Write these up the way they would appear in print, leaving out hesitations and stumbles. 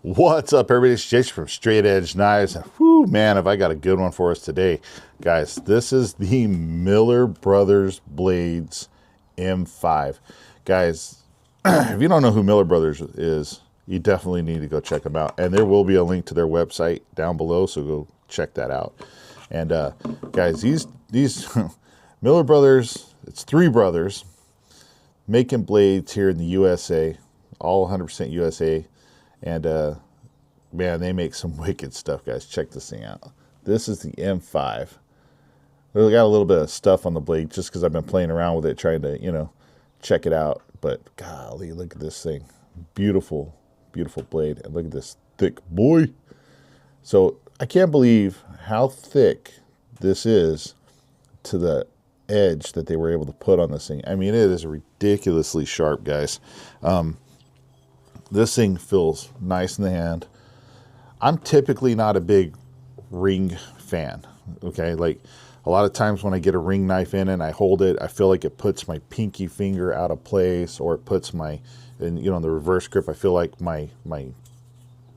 What's up, everybody? It's Jason from Straight Edge Knives. And whew, man, have I got a good one for us today. Guys, this is the Miller Brothers Blades M5. Guys, if you don't know who Miller Brothers is, you definitely need to go check them out. And there will be a link to their website down below, so go check that out. And guys, these Miller Brothers, it's three brothers making blades here in the USA, all 100% USA. And man, they make some wicked stuff, guys. Check this thing out. This is the M5. We got a little bit of stuff on the blade just because I've been playing around with it, trying to, check it out. But golly, look at this thing. Beautiful, beautiful blade. And look at this thick boy. So I can't believe how thick this is to the edge that they were able to put on this thing. I mean, it is ridiculously sharp, guys. This thing feels nice in the hand. I'm typically not a big ring fan, okay? Like a lot of times when I get a ring knife in and I hold it, I feel like it puts my pinky finger out of place, or it puts my, in the reverse grip, I feel like my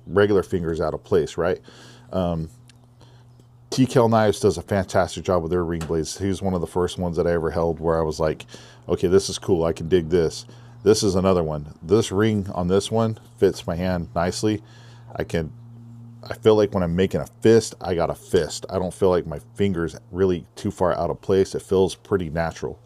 regular finger is out of place, right? TKL Knives does a fantastic job with their ring blades. He was one of the first ones that I ever held where I was like, okay, this is cool, I can dig this. This is another one. This ring on this one fits my hand nicely. I feel like when I'm making a fist, I got a fist. I don't feel like my finger's really too far out of place. It feels pretty natural,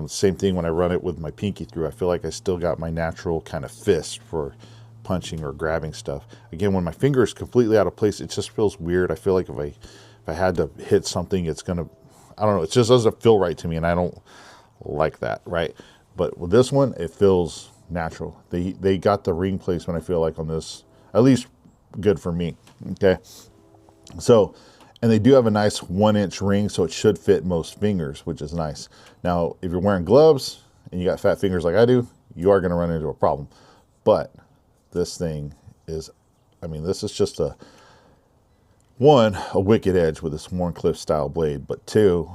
Same thing when I run it with my pinky through. I feel like I still got my natural kind of fist for punching or grabbing stuff. Again, when my finger is completely out of place, it just feels weird. I feel like if I had to hit something, it's gonna, I don't know, it just doesn't feel right to me, and I don't like that, right? But with this one, it feels natural. They got the ring placement, I feel like, on this, at least good for me, okay? So, and they do have a nice 1-inch ring, so it should fit most fingers, which is nice. Now, if you're wearing gloves and you got fat fingers like I do, you are gonna run into a problem. But this thing is, I mean, this is just a wicked edge with this Warncliffe style blade, but two,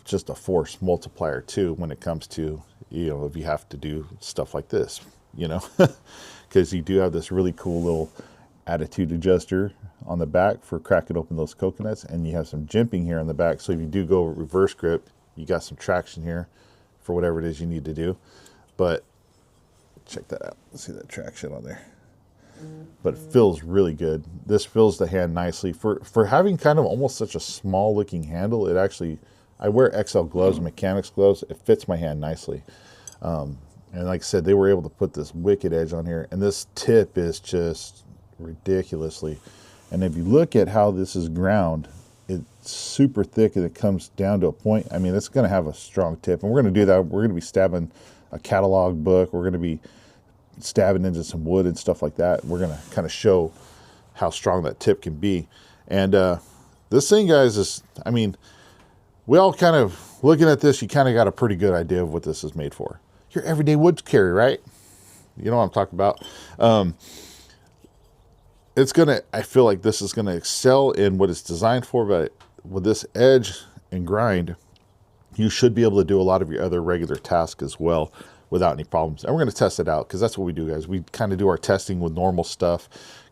just a force multiplier too when it comes to, if you have to do stuff like this, because you do have this really cool little attitude adjuster on the back for cracking open those coconuts, and you have some jimping here on the back, so if you do go reverse grip, you got some traction here for whatever it is you need to do. But check that out. See that traction on there? But it feels really good. This fills the hand nicely. For having kind of almost such a small looking handle, it actually, I wear XL gloves, mechanics gloves, it fits my hand nicely. And like I said, they were able to put this wicked edge on here, and this tip is just ridiculously. And if you look at how this is ground, it's super thick and it comes down to a point. I mean, it's going to have a strong tip, and we're going to do that. We're going to be stabbing a catalog book. We're going to be stabbing into some wood and stuff like that. We're going to kind of show how strong that tip can be. And this thing, guys, is, I mean, we all kind of, looking at this, you kind of got a pretty good idea of what this is made for. Your everyday wood carry, right? You know what I'm talking about. It's going to, I feel like this is going to excel in what it's designed for, but with this edge and grind, you should be able to do a lot of your other regular tasks as well without any problems. And we're going to test it out, because that's what we do, guys. We kind of do our testing with normal stuff,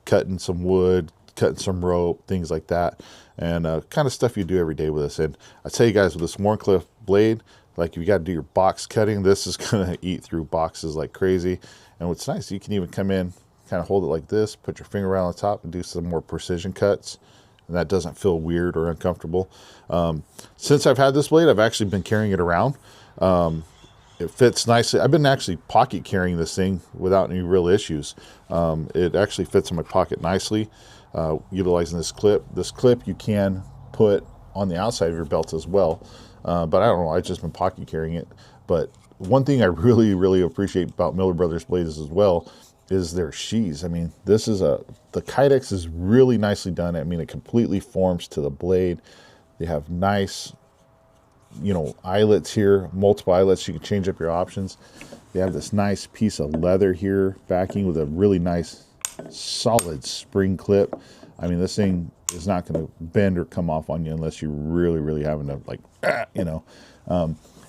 cutting some wood, cutting some rope, things like that, and kind of stuff you do every day with this. And I tell you guys, with this Warncliffe blade, like if you got to do your box cutting, this is going to eat through boxes like crazy. And what's nice, you can even come in, kind of hold it like this, put your finger around the top and do some more precision cuts, and that doesn't feel weird or uncomfortable. Since I've had this blade, I've actually been carrying it around. It fits nicely. I've been actually pocket carrying this thing without any real issues. It actually fits in my pocket nicely, utilizing this clip. This clip you can put on the outside of your belt as well. But I don't know, I've just been pocket carrying it. But one thing I really, really appreciate about Miller Brothers blades as well is their sheaths. I mean, the Kydex is really nicely done. I mean, it completely forms to the blade. They have nice, eyelets here, multiple eyelets. You can change up your options. They have this nice piece of leather here, backing with a really nice, solid spring clip. I mean, this thing is not going to bend or come off on you unless you're really, really having to, like,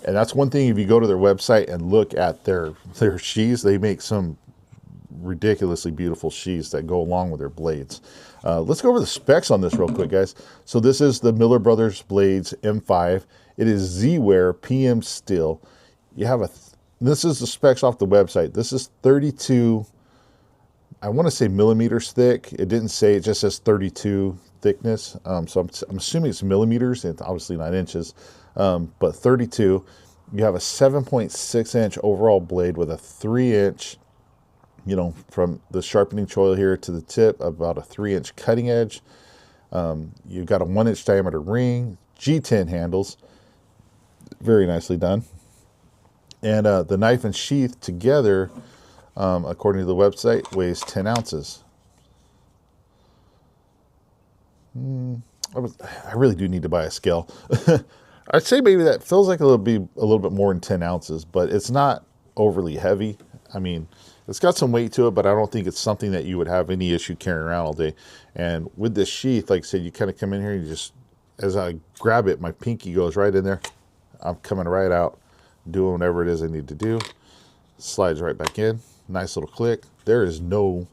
And that's one thing, if you go to their website and look at their sheaths, they make some ridiculously beautiful sheaths that go along with their blades. Let's go over the specs on this real quick, guys. So this is the Miller Brothers Blades M5. It is Z-Wear PM steel. You have this is the specs off the website. This is 32, I want to say millimeters thick. It didn't say, it just says 32 thickness. So I'm assuming it's millimeters, and obviously not inches, but 32. You have a 7.6 inch overall blade with a 3 inch, you know, from the sharpening choil here to the tip, about a 3 inch cutting edge. You've got a 1 inch diameter ring, G10 handles, very nicely done. And the knife and sheath together, according to the website, weighs 10 ounces. I really do need to buy a scale. I'd say maybe that feels like it'll be a little bit more than 10 ounces, but it's not overly heavy. I mean, it's got some weight to it, but I don't think it's something that you would have any issue carrying around all day. And with this sheath, like I said, you kind of come in here, and you just, as I grab it, my pinky goes right in there. I'm coming right out, doing whatever it is I need to do. Slides right back in. Nice little click. There is no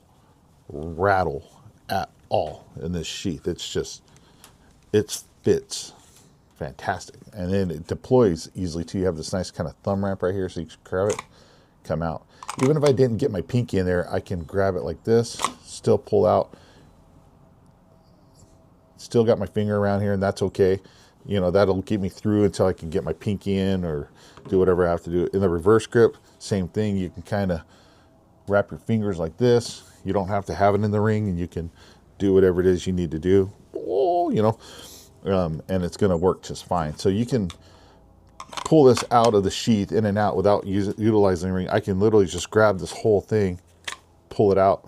rattle at all in this sheath. It's just, it fits fantastic. And then it deploys easily too. You have this nice kind of thumb ramp right here, so you can grab it, come out. Even if I didn't get my pinky in there, I can grab it like this, still pull out. Still got my finger around here, and that's okay. You know, that'll get me through until I can get my pinky in or do whatever I have to do. In the reverse grip, same thing. You can kind of wrap your fingers like this. You don't have to have it in the ring, and you can do whatever it is you need to do. Oh, you know, and it's going to work just fine. So you can pull this out of the sheath in and out without utilizing the ring. I can literally just grab this whole thing, pull it out.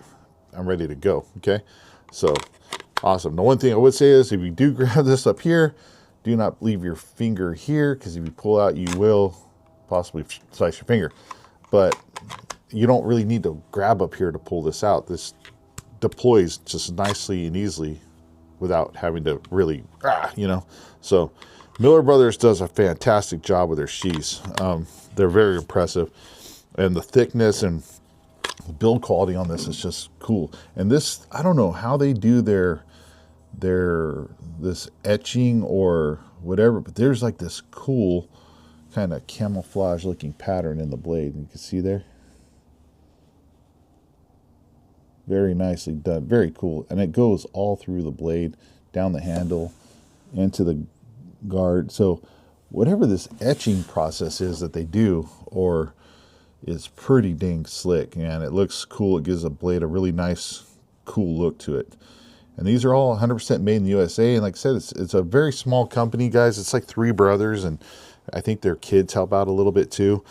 I'm ready to go. Okay, so awesome. The one thing I would say is, if you do grab this up here, do not leave your finger here, because if you pull out, you will possibly slice your finger. But you don't really need to grab up here to pull this out. This deploys just nicely and easily without having to really, you know. So Miller Brothers does a fantastic job with their sheaths. They're very impressive, and the thickness and the build quality on this is just cool. And this, I don't know how they do this etching or whatever, but there's like this cool kind of camouflage looking pattern in the blade. You can see there. Very nicely done, very cool. And it goes all through the blade, down the handle, into the guard. So whatever this etching process is that they do, or is pretty dang slick, and it looks cool. It gives a blade a really nice, cool look to it. And these are all 100% made in the USA. And like I said, it's a very small company, guys. It's like 3 brothers, and I think their kids help out a little bit too.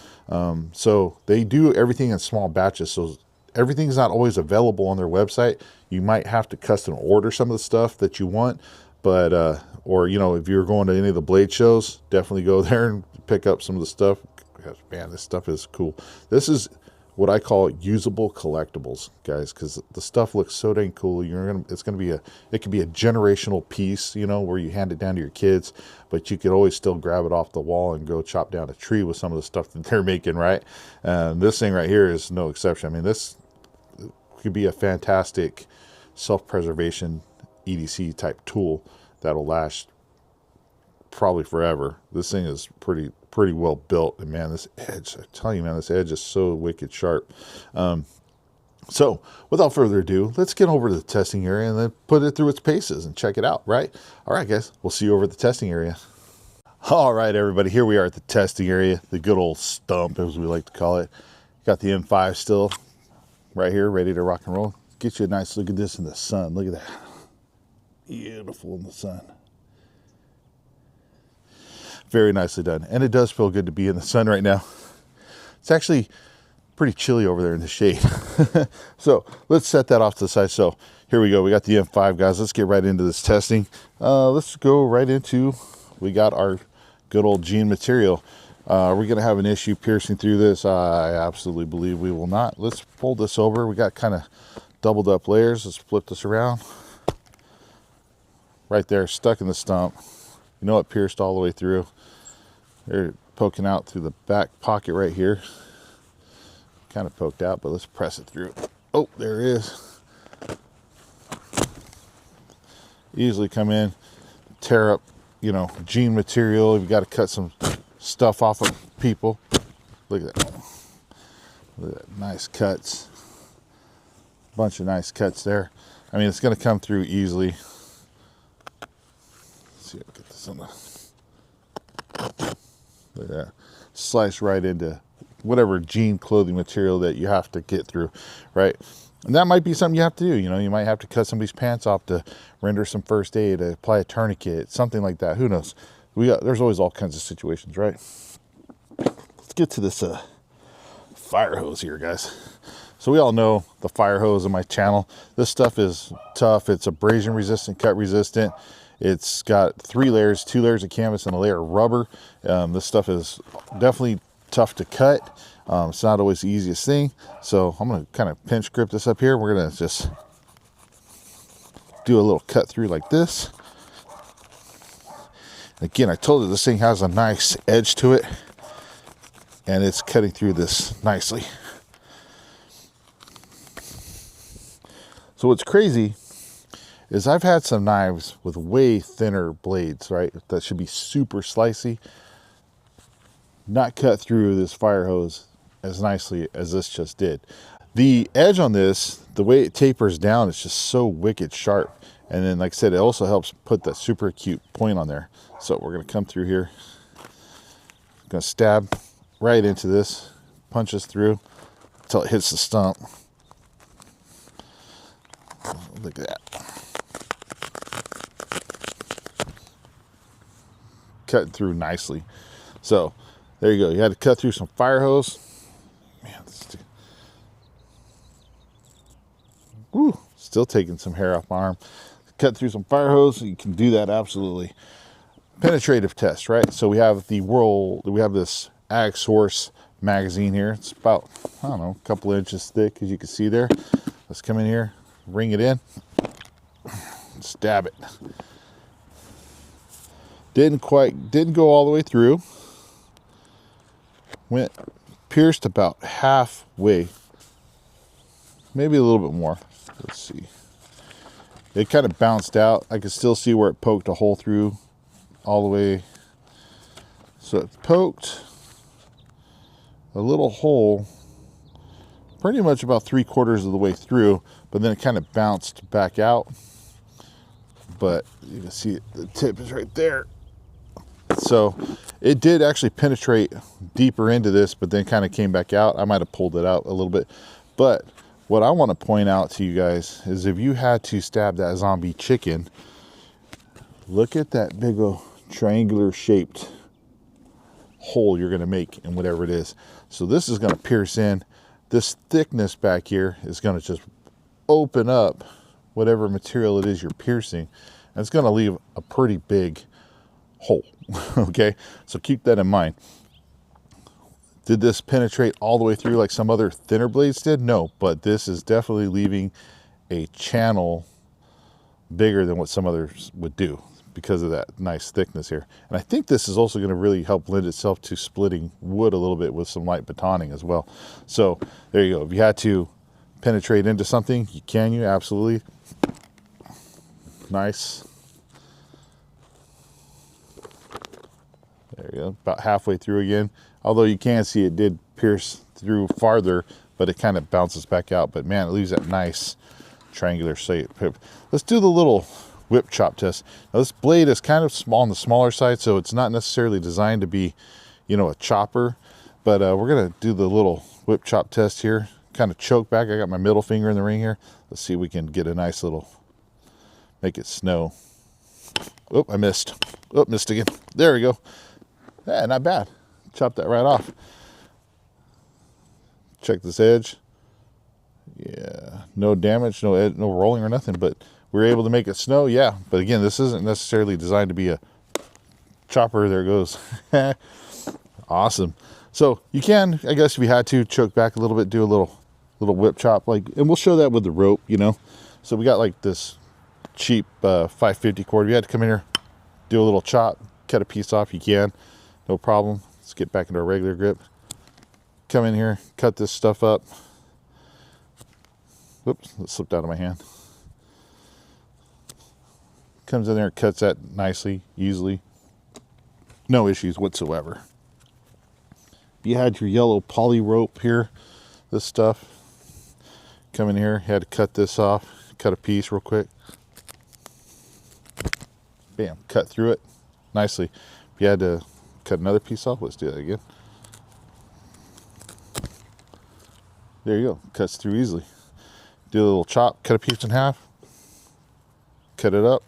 So they do everything in small batches. So everything's not always available on their website. You might have to custom order some of the stuff that you want. But, or, you know, if you're going to any of the blade shows, definitely go there and pick up some of the stuff. Because, man, this stuff is cool. This is what I call usable collectibles, guys, because the stuff looks so dang cool. It could be a generational piece, you know, where you hand it down to your kids, but you could always still grab it off the wall and go chop down a tree with some of the stuff that they're making, right? This thing right here is no exception. I mean, this could be a fantastic self-preservation EDC type tool that'll last probably forever. This thing is pretty well built, and man, this edge, I tell you, man, this edge is so wicked sharp. So without further ado, let's get over to the testing area and then put it through its paces and check it out, right? All right, guys, we'll see you over at the testing area. All right, everybody, here we are at the testing area, the good old stump, as we like to call it. Got the M5 still right here, ready to rock and roll. Get you a nice look at this in the sun. Look at that. Beautiful in the sun. Very nicely done. And it does feel good to be in the sun right now. It's actually pretty chilly over there in the shade. So let's set that off to the side. So here we go. We got the M5, guys. Let's get right into this testing. Let's go right into, we got our good old jean material. Are we going to have an issue piercing through this? I absolutely believe we will not. Let's fold this over. We got kind of doubled up layers. Let's flip this around. Right there, stuck in the stump. You know, it pierced all the way through. They're poking out through the back pocket right here. Kind of poked out, but let's press it through. Oh, there it is. Easily come in, tear up, you know, jean material. You've got to cut some stuff off of people. Look at that. Look at that. Nice cuts. Bunch of nice cuts there. I mean, it's going to come through easily. Let's see if I get this on the... Look at that. Slice right into whatever jean clothing material that you have to get through, right? And that might be something you have to do. You know, you might have to cut somebody's pants off to render some first aid, to apply a tourniquet, something like that. Who knows? There's always all kinds of situations, right? Let's get to this fire hose here, guys. So we all know the fire hose on my channel. This stuff is tough. It's abrasion resistant, cut resistant. It's got 3 layers, 2 layers of canvas and a layer of rubber. This stuff is definitely tough to cut. It's not always the easiest thing. So I'm going to kind of pinch grip this up here. We're going to just do a little cut through like this. Again, I told you this thing has a nice edge to it, and it's cutting through this nicely. So what's crazy is I've had some knives with way thinner blades, right? That should be super slicey. Not cut through this fire hose as nicely as this just did. The edge on this, the way it tapers down, is just so wicked sharp. And then, like I said, it also helps put that super acute point on there. So we're going to come through here. I'm going to stab right into this, punch us through until it hits the stump. Look at that. Cutting through nicely. So there you go. You had to cut through some fire hose. Man, woo, still taking some hair off my arm. Cut through some fire hose. You can do that absolutely. Penetrative test, right? So we have this Ag Source magazine here. It's about, I don't know, a couple inches thick, as you can see there. Let's come in here, ring it in, stab it. Didn't go all the way through. Pierced about halfway, maybe a little bit more. Let's see. It kind of bounced out. I could still see where it poked a hole through all the way. So it poked a little hole pretty much about 3/4 of the way through, but then it kind of bounced back out. But you can see the tip is right there. So it did actually penetrate deeper into this, but then kind of came back out. I might have pulled it out a little bit. But what I want to point out to you guys is if you had to stab that zombie chicken, look at that big old triangular shaped hole you're going to make in whatever it is. So this is going to pierce in. This thickness back here is going to just open up whatever material it is you're piercing. And it's going to leave a pretty big hole. Okay, so keep that in mind. Did this penetrate all the way through like some other thinner blades did? No, but this is definitely leaving a channel bigger than what some others would do because of that nice thickness here. And I think this is also going to really help lend itself to splitting wood a little bit with some light batoning as well. So there you go. If you had to penetrate into something, you absolutely. Nice. There you go, about halfway through again. Although you can see it did pierce through farther, but it kind of bounces back out. But man, it leaves that nice triangular shape. Let's do the little whip chop test. Now this blade is kind of small on the smaller side, so it's not necessarily designed to be, you know, a chopper. But we're gonna do the little whip chop test here. Kind of choke back. I got my middle finger in the ring here. Let's see if we can get a nice little, make it snow. Oh, I missed. Oh, missed again. There we go. Yeah, not bad. Chop that right off. Check this edge. Yeah, no damage, no rolling or nothing, but we were able to make it snow. Yeah, but again, this isn't necessarily designed to be a chopper. There it goes. Awesome. So you can, I guess, if you had to, choke back a little bit, do a little whip chop, like, and we'll show that with the rope, you know. So we got like this cheap 550 cord. If you had to come in here, do a little chop, cut a piece off, you can. No problem. Let's get back into our regular grip. Come in here, cut this stuff up. Whoops, it slipped out of my hand. Comes in there, cuts that nicely, easily. No issues whatsoever. You had your yellow poly rope here, this stuff. Come in here, had to cut this off, cut a piece real quick. Bam, cut through it nicely. If you had to cut another piece off, let's do that again. There you go, cuts through easily. Do a little chop, cut a piece in half, cut it up,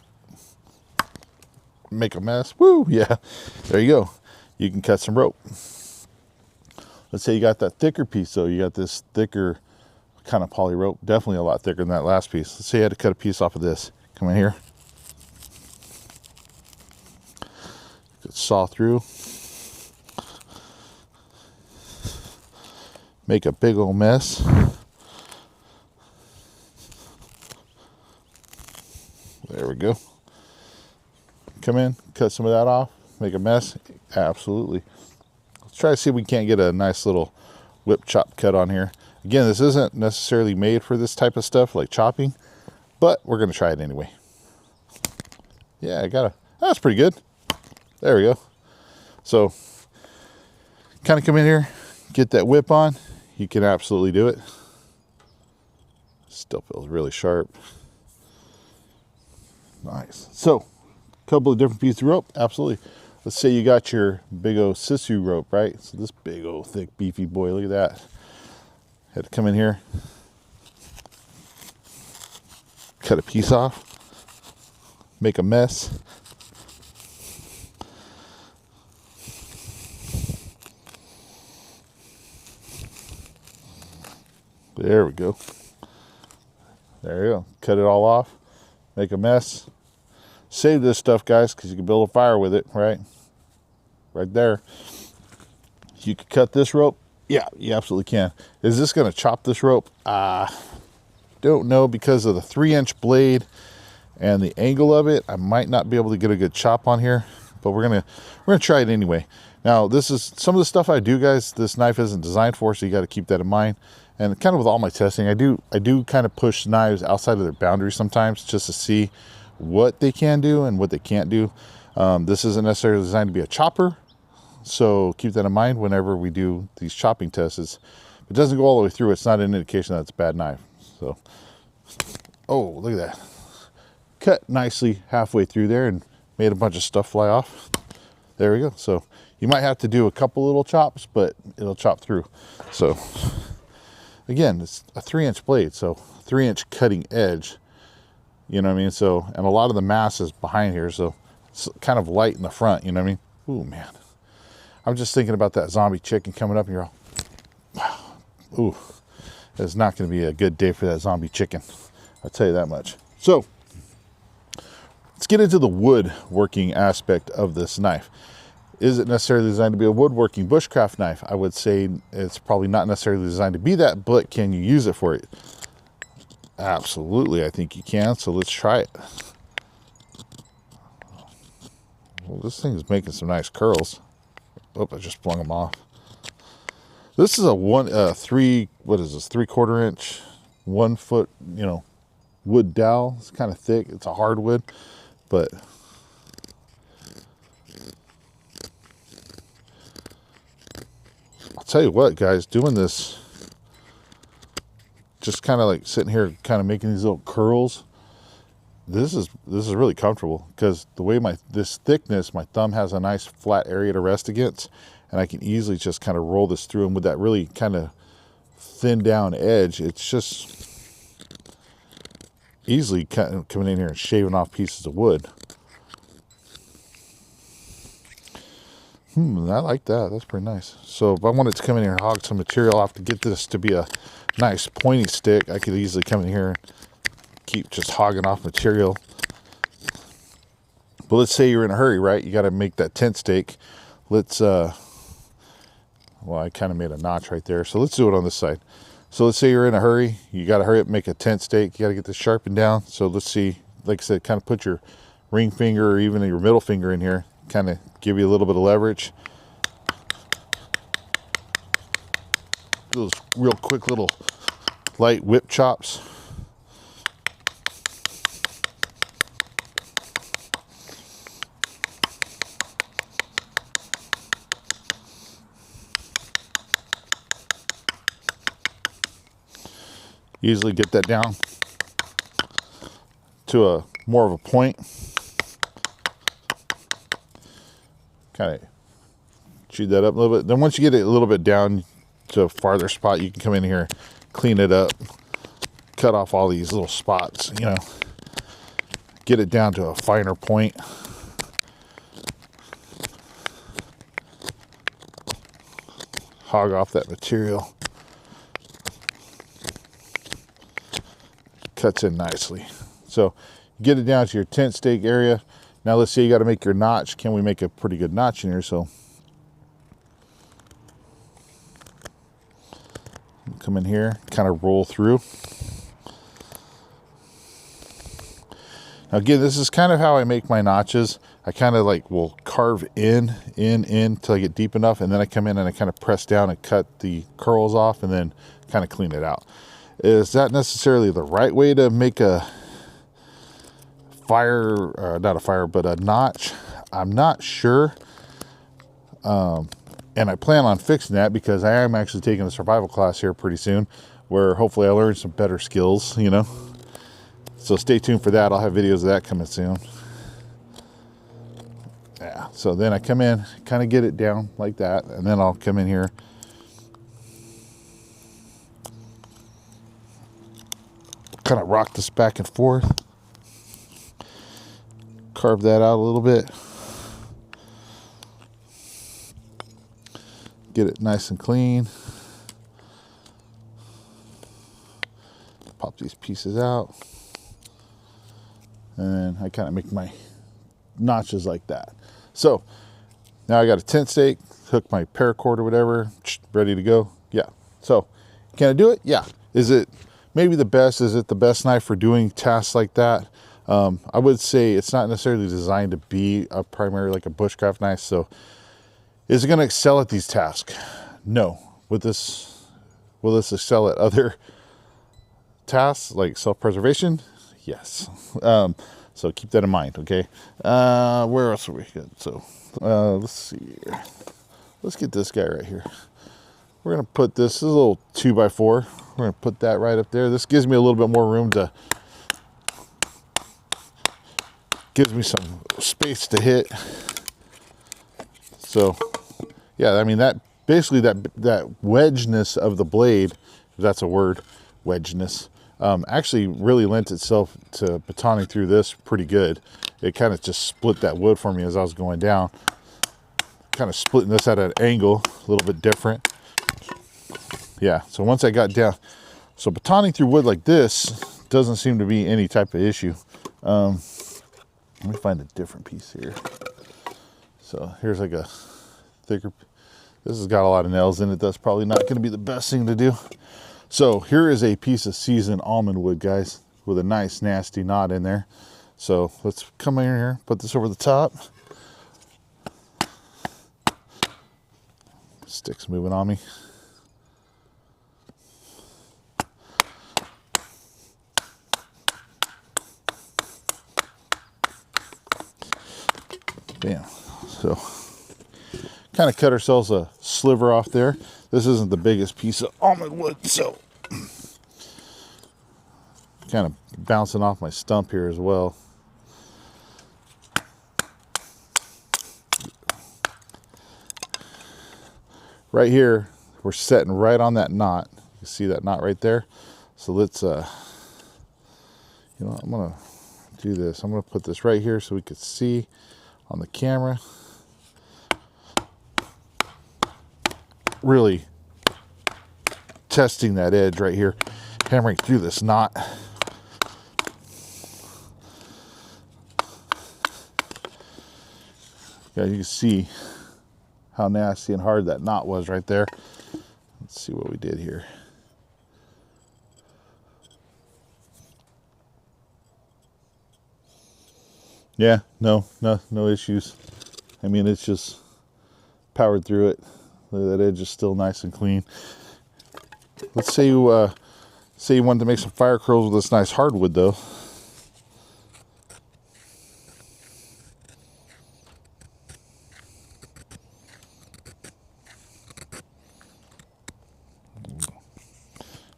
make a mess. Woo, yeah, there you go. You can cut some rope. Let's say you got that thicker piece, though. You got this thicker kind of poly rope, definitely a lot thicker than that last piece. Let's say you had to cut a piece off of this. Come in here. Saw through. Make a big old mess. There we go. Come in, cut some of that off, make a mess. Absolutely. Let's try to see if we can't get a nice little whip chop cut on here. Again, this isn't necessarily made for this type of stuff like chopping, but we're going to try it anyway. Yeah, that's pretty good. There we go. So, kind of come in here, get that whip on. You can absolutely do it. Still feels really sharp. Nice. So, a couple of different pieces of rope. Absolutely. Let's say you got your big old sisu rope, right? So this big old thick beefy boy, look at that. Had to come in here, cut a piece off, make a mess. There we go. There you go. Cut it all off, make a mess. Save this stuff, guys, because you can build a fire with it, right? Right there. You could cut this rope. Yeah, you absolutely can. Is this going to chop this rope? Don't know, because of the 3-inch blade and the angle of it. I might not be able to get a good chop on here, but we're gonna try it anyway. Now, this is some of the stuff I do, guys. This knife isn't designed for, so you got to keep that in mind. And kind of with all my testing, I do kind of push knives outside of their boundaries sometimes, just to see what they can do and what they can't do. This isn't necessarily designed to be a chopper, so keep that in mind whenever we do these chopping tests. If it doesn't go all the way through, it's not an indication that it's a bad knife. So, oh, look at that. Cut nicely halfway through there and made a bunch of stuff fly off. There we go. So you might have to do a couple little chops, but it'll chop through. So again, it's a 3-inch blade, so 3-inch cutting edge. You know what I mean? So, and a lot of the mass is behind here, so it's kind of light in the front, you know what I mean? Ooh, man. I'm just thinking about that zombie chicken coming up, and you're all, wow. Ooh, it's not going to be a good day for that zombie chicken. I'll tell you that much. So, let's get into the woodworking aspect of this knife. Is it necessarily designed to be a woodworking bushcraft knife? I would say it's probably not necessarily designed to be that, but can you use it for it? Absolutely, I think you can, so let's try it. Well, this thing is making some nice curls. Oh, I just flung them off. This is a 3/4 inch, 1 foot, wood dowel. It's kind of thick. It's a hardwood, but I'll tell you what, guys, doing this, just kind of like sitting here, kind of making these little curls. This is really comfortable, because the way this thickness, my thumb has a nice flat area to rest against, and I can easily just kind of roll this through. And with that really kind of thin down edge, it's just easily coming in here and shaving off pieces of wood. I like that. That's pretty nice. So if I wanted to come in here and hog some material off to get this to be a nice pointy stick, I could easily come in here and keep just hogging off material. But let's say you're in a hurry, right? You got to make that tent stake. Let's, well, I kind of made a notch right there. So let's do it on this side. So let's say you're in a hurry. You got to hurry up and make a tent stake. You got to get this sharpened down. So let's see, like I said, kind of put your ring finger or even your middle finger in here. Kind of give you a little bit of leverage. Those real quick little light whip chops. Usually get that down to a more of a point. Kind of chew that up a little bit. Then once you get it a little bit down to a farther spot, you can come in here, clean it up, cut off all these little spots, you know, get it down to a finer point. Hog off that material. Cuts in nicely. So get it down to your tent stake area. Now let's say you got to make your notch. Can we make a pretty good notch in here? So come in here, kind of roll through. Now again, this is kind of how I make my notches. I kind of like will carve in till I get deep enough, and then I come in and I kind of press down and cut the curls off and then kind of clean it out. Is that necessarily the right way to make a fire, not a fire, but a notch? I'm not sure. And I plan on fixing that because I am actually taking a survival class here pretty soon where hopefully I learn some better skills, you know. So stay tuned for that. I'll have videos of that coming soon. Yeah, so then I come in, kind of get it down like that, and then I'll come in here. Kind of rock this back and forth. Carve that out a little bit. Get it nice and clean. Pop these pieces out. And I kind of make my notches like that. So now I got a tent stake, hook my paracord or whatever, ready to go. Yeah. So can I do it? Yeah. Is it maybe the best? Is it the best knife for doing tasks like that? I would say it's not necessarily designed to be a primary, like a bushcraft knife. So is it going to excel at these tasks? No. Will this excel at other tasks like self-preservation? Yes. So keep that in mind, okay? Where else are we good? So let's see here. Let's get this guy right here. We're gonna put this is a little 2x4. We're gonna put that right up there. This gives me a little bit more room to, gives me some space to hit. So yeah, I mean that basically that wedgeness of the blade, if that's a word, wedgeness, actually really lent itself to batoning through this pretty good. It kind of just split that wood for me as I was going down. Kind of splitting this at an angle, a little bit different. Yeah, so once I got down, so batoning through wood like this doesn't seem to be any type of issue. Let me find a different piece here. So here's like a thicker, this has got a lot of nails in it. That's probably not going to be the best thing to do. So here is a piece of seasoned almond wood, guys, with a nice nasty knot in there. So let's come in here, put this over the top. Stick's moving on me. Bam. So kind of cut ourselves a sliver off there. This isn't the biggest piece of almond wood, so kind of bouncing off my stump here as well. Right here, we're setting right on that knot. You see that knot right there? So let's, you know, I'm gonna do this. I'm gonna put this right here so we could see on the camera. Really testing that edge right here, hammering through this knot. Yeah, you can see how nasty and hard that knot was right there. Let's see what we did here. Yeah, no issues. I mean, it's just powered through it. That edge is still nice and clean. Let's say you wanted to make some fire curls with this nice hardwood though.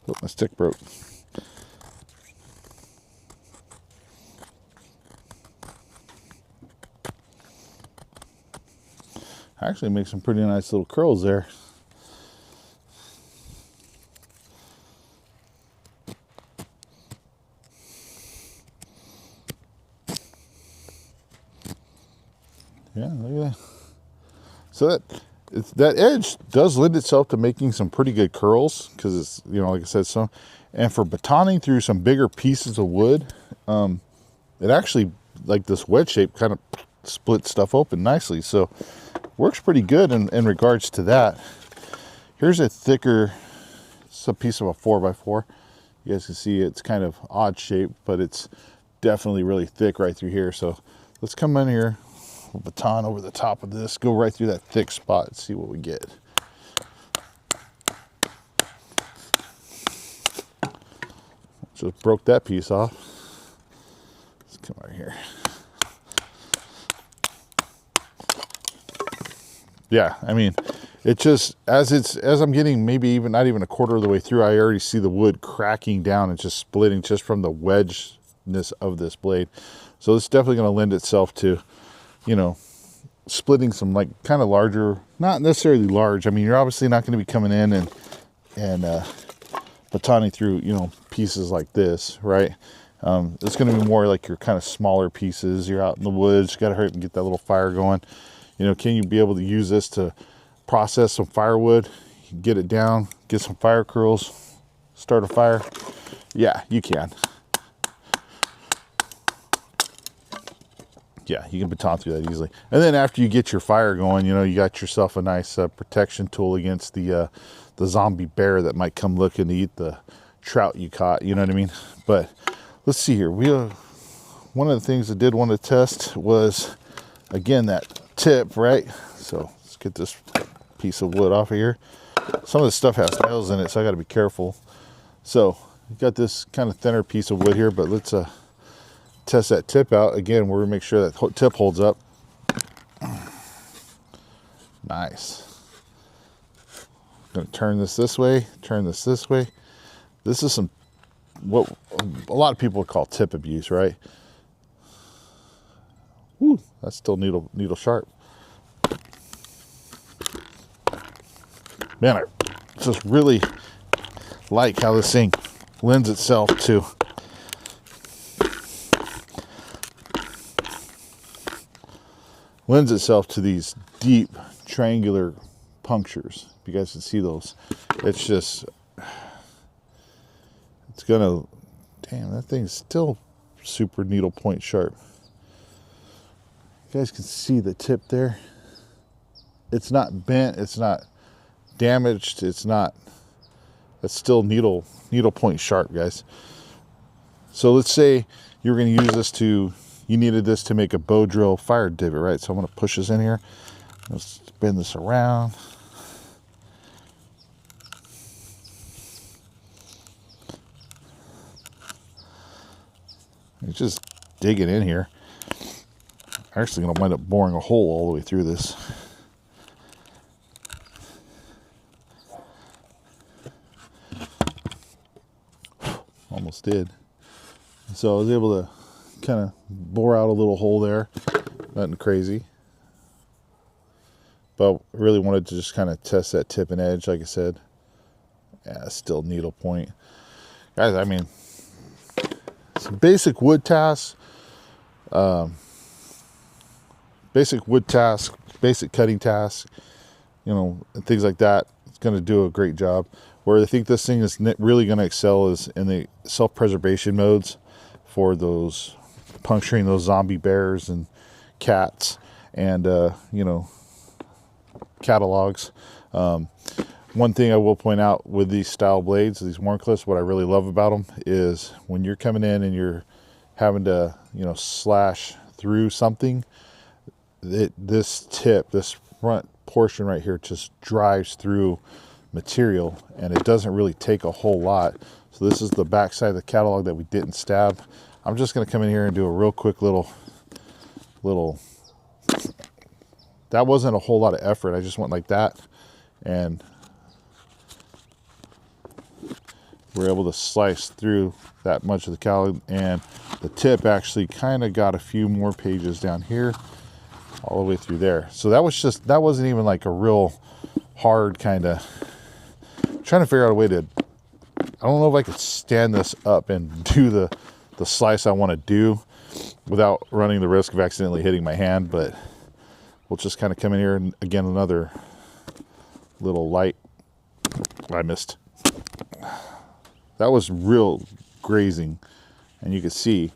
Oh, my stick broke. Actually makes some pretty nice little curls there. Yeah, look at that. So that edge does lend itself to making some pretty good curls because it's, you know, like I said, so. And for batoning through some bigger pieces of wood, it actually, like this wedge shape, kind of splits stuff open nicely. So works pretty good in regards to that. Here's a thicker, it's a piece of a 4x4. You guys can see it's kind of odd shape, but it's definitely really thick right through here. So let's come in here, we'll baton over the top of this, go right through that thick spot and see what we get. Just broke that piece off. Let's come right here. Yeah, I mean, it just, as I'm getting maybe even not even a quarter of the way through, I already see the wood cracking down and just splitting just from the wedgeness of this blade. So it's definitely going to lend itself to, you know, splitting some like kind of larger, not necessarily large. I mean, you're obviously not going to be coming in and batoning through, you know, pieces like this, right? It's going to be more like your kind of smaller pieces. You're out in the woods, you got to hurry up and get that little fire going. You know, can you be able to use this to process some firewood, get it down, get some fire curls, start a fire? Yeah, you can. Yeah, you can baton through that easily. And then after you get your fire going, you know, you got yourself a nice protection tool against the zombie bear that might come looking to eat the trout you caught, you know what I mean? But let's see here. One of the things I did want to test was, again, that tip, right? So let's get this piece of wood off of here. Some of this stuff has nails in it, so I got to be careful. So we've got this kind of thinner piece of wood here, but let's test that tip out. Again, we're going to make sure that tip holds up. Nice. Going to turn this way, turn this way. This is what a lot of people would call tip abuse, right? Woo, that's still needle sharp. Man, I just really like how this thing lends itself to these deep triangular punctures. If you guys can see those, it's just, it's gonna, damn, that thing's still super needle point sharp. You guys can see the tip there. It's not bent, it's not damaged, it's still needle point sharp, guys. So let's say you were going to use this you needed this to make a bow drill fire divot, right? So I'm going to push this in here. Let's bend this around. It's just digging in here. I'm actually going to wind up boring a hole all the way through this. Almost did. So I was able to kind of bore out a little hole there. Nothing crazy. But I really wanted to just kind of test that tip and edge, like I said. Yeah, still needle point. Guys, I mean, some basic wood tasks. Basic cutting tasks, you know, and things like that. It's going to do a great job. Where I think this thing is really going to excel is in the self-preservation modes for those puncturing those zombie bears and cats and, you know, catalogs. One thing I will point out with these style blades, these Wharncliffes, what I really love about them is when you're coming in and you're having to, you know, slash through something, this tip, this front portion right here just drives through material and it doesn't really take a whole lot. So this is the back side of the catalog that we didn't stab. I'm just going to come in here and do a real quick little, that wasn't a whole lot of effort. I just went like that and we're able to slice through that much of the catalog, and the tip actually kind of got a few more pages down here. all the way through there. So that wasn't even like a real hard kind of, trying to figure out a way to, I don't know if I could stand this up and do the slice I want to do without running the risk of accidentally hitting my hand, but we'll just kind of come in here and again, another little light. I missed. That was real grazing, and you could see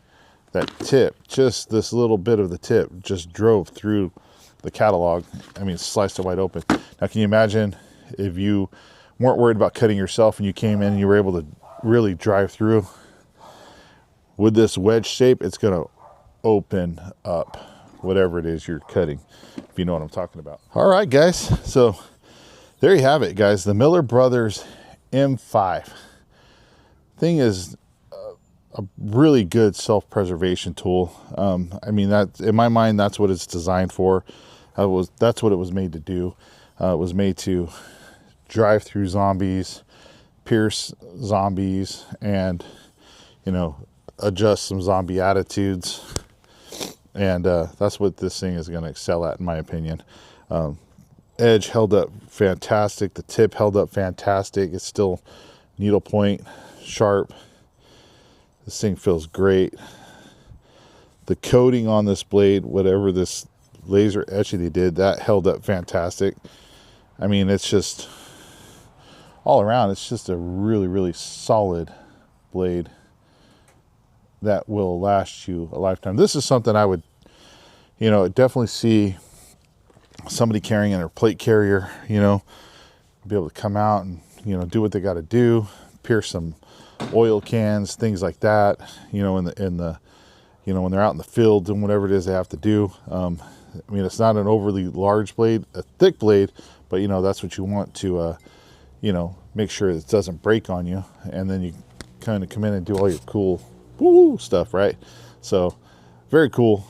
that tip, just this little bit of the tip just drove through the catalog. I mean, sliced it wide open. Now, can you imagine if you weren't worried about cutting yourself and you came in and you were able to really drive through? With this wedge shape, it's going to open up whatever it is you're cutting, if you know what I'm talking about. All right, guys. So there you have it, guys. The Miller Brothers M5. Thing is a really good self-preservation tool. I mean, that in my mind, that's what it's designed for. That's what it was made to do. It was made to drive through zombies, pierce zombies, and, you know, adjust some zombie attitudes. And that's what this thing is going to excel at, in my opinion. Edge held up fantastic. The tip held up fantastic. It's still needlepoint sharp. This thing feels great. The coating on this blade, whatever this laser etching they did, that held up fantastic. I mean, it's just all around, it's just a really, really solid blade that will last you a lifetime. This is something I would, you know, definitely see somebody carrying in their plate carrier, you know, be able to come out and, you know, do what they got to do, pierce some oil cans, things like that, you know, in the you know, when they're out in the field and whatever it is they have to do. I mean, it's not an overly large blade, a thick blade, but, you know, that's what you want to, you know, make sure it doesn't break on you. And then you kind of come in and do all your cool woo stuff, right? So very cool.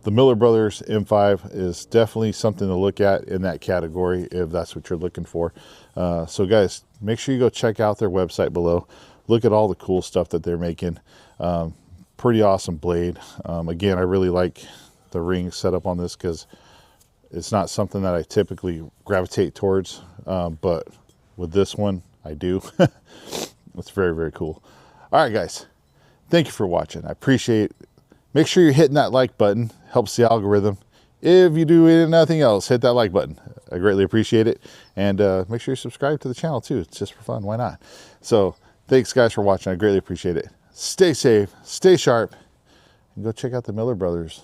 The Miller Brothers M5 is definitely something to look at in that category if that's what you're looking for. So guys, make sure you go check out their website below. Look at all the cool stuff that they're making. Pretty awesome blade. Again, I really like the ring setup on this because it's not something that I typically gravitate towards, but with this one, I do. It's very, very cool. All right, guys. Thank you for watching. I appreciate it. Make sure you're hitting that like button. Helps the algorithm. If you do nothing else, hit that like button. I greatly appreciate it. And make sure you subscribe to the channel too. It's just for fun. Why not? So thanks, guys, for watching. I greatly appreciate it. Stay safe, stay sharp, and go check out the Miller Brothers.